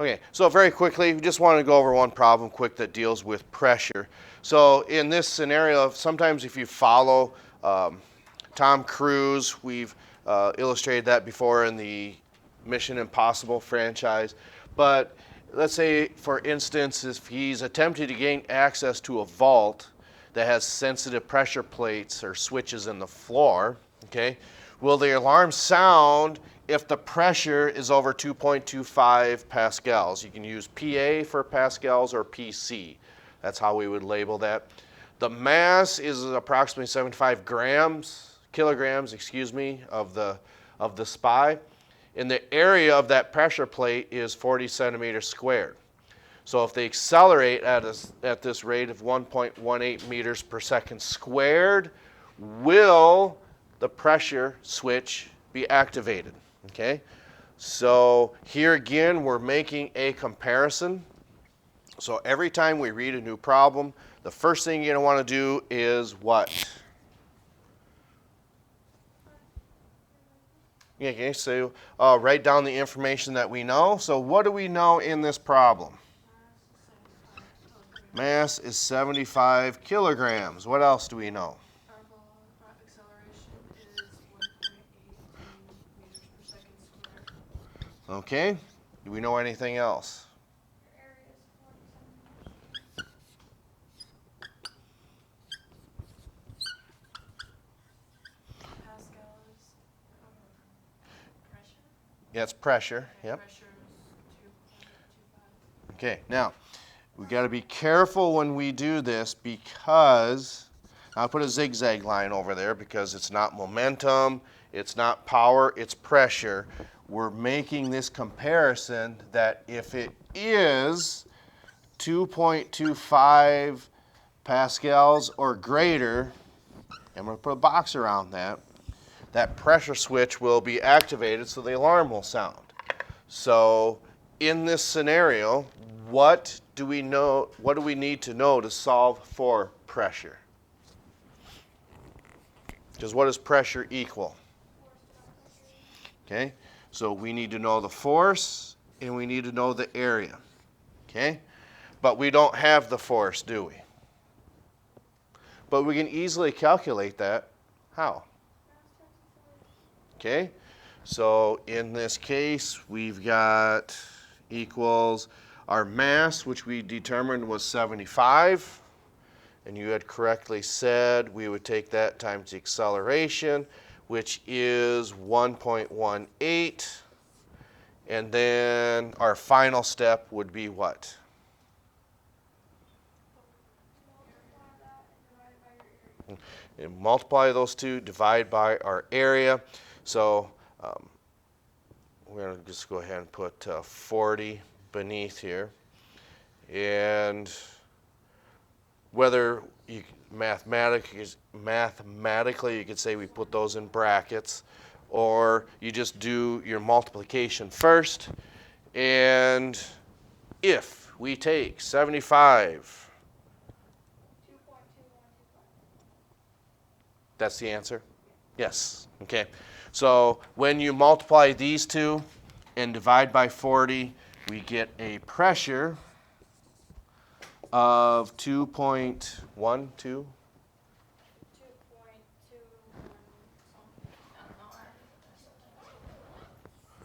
Okay, so very quickly, we just want to go over one problem quick that deals with pressure. So in this scenario, sometimes if you follow Tom Cruise, we've illustrated that before in the Mission Impossible franchise. But let's say, for instance, if he's attempting to gain access to a vault that has sensitive pressure plates or switches in the floor, okay, will the alarm sound if the pressure is over 2.25 pascals? You can use PA for pascals or PC. That's how we would label that. The mass is approximately 75 kilograms, of the spy. And the area of that pressure plate is 40 centimeters squared. So if they accelerate at this rate of 1.18 meters per second squared, will the pressure switch be activated? Okay, so here again we're making a comparison. So every time we read a new problem, the first thing you're going to want to do is what? Okay, so write down the information that we know. So what do we know in this problem? Mass is 75 kilograms. What else do we know? Acceleration is 1.8 meters per second squared. Okay, do we know anything else? Pascal is pressure. Yeah, it's pressure. Yep. Pressure is 2.25. Okay, now we got to be careful when we do this because I'll put a zigzag line over there because it's not momentum, it's not power, it's pressure. We're making this comparison that if it is 2.25 pascals or greater, and I'm going to put a box around that, that pressure switch will be activated so the alarm will sound. So in this scenario, what do we know? What do we need to know to solve for pressure? Because what does pressure equal? Okay, so we need to know the force and we need to know the area. Okay, but we don't have the force, do we? But we can easily calculate that. How? Okay, so in this case, we've got equals our mass, which we determined was 75. And you had correctly said we would take that times the acceleration, which is 1.18. And then our final step would be what? And multiply those two, divide by our area. So we're going to just go ahead and put 40 beneath here. And whether you mathematically you could say we put those in brackets, or you just do your multiplication first. And if we take 75, that's the answer? Yes. Okay. So when you multiply these two and divide by 40, we get a pressure of 2.12.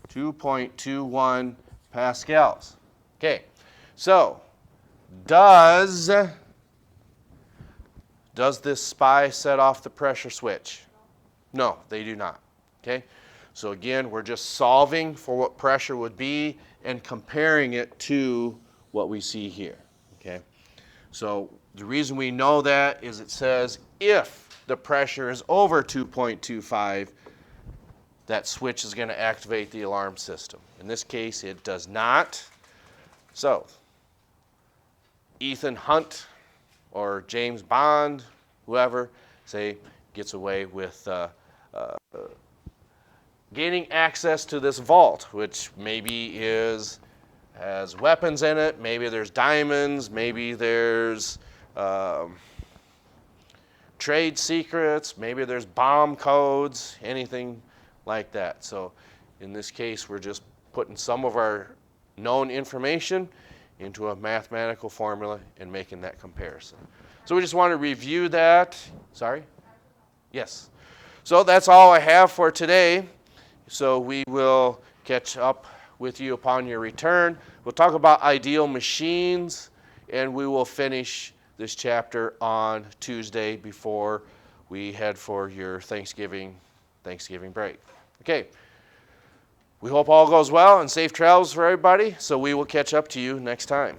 2.21 pascals. Okay, so does this spy set off the pressure switch? No, they do not. Okay, so again, we're just solving for what pressure would be and comparing it to what we see here. Okay, so the reason we know that is it says if the pressure is over 2.25, that switch is going to activate the alarm system. In this case, it does not. So Ethan Hunt or James Bond, whoever, say, gets away with gaining access to this vault, which maybe has weapons in it, maybe there's diamonds, maybe there's trade secrets, maybe there's bomb codes, anything like that. So in this case, we're just putting some of our known information into a mathematical formula and making that comparison. So we just want to review that. Sorry? Yes. So that's all I have for today. So we will catch up with you upon your return. We'll talk about ideal machines, and we will finish this chapter on Tuesday before we head for your Thanksgiving break. Okay. We hope all goes well and safe travels for everybody. So we will catch up to you next time.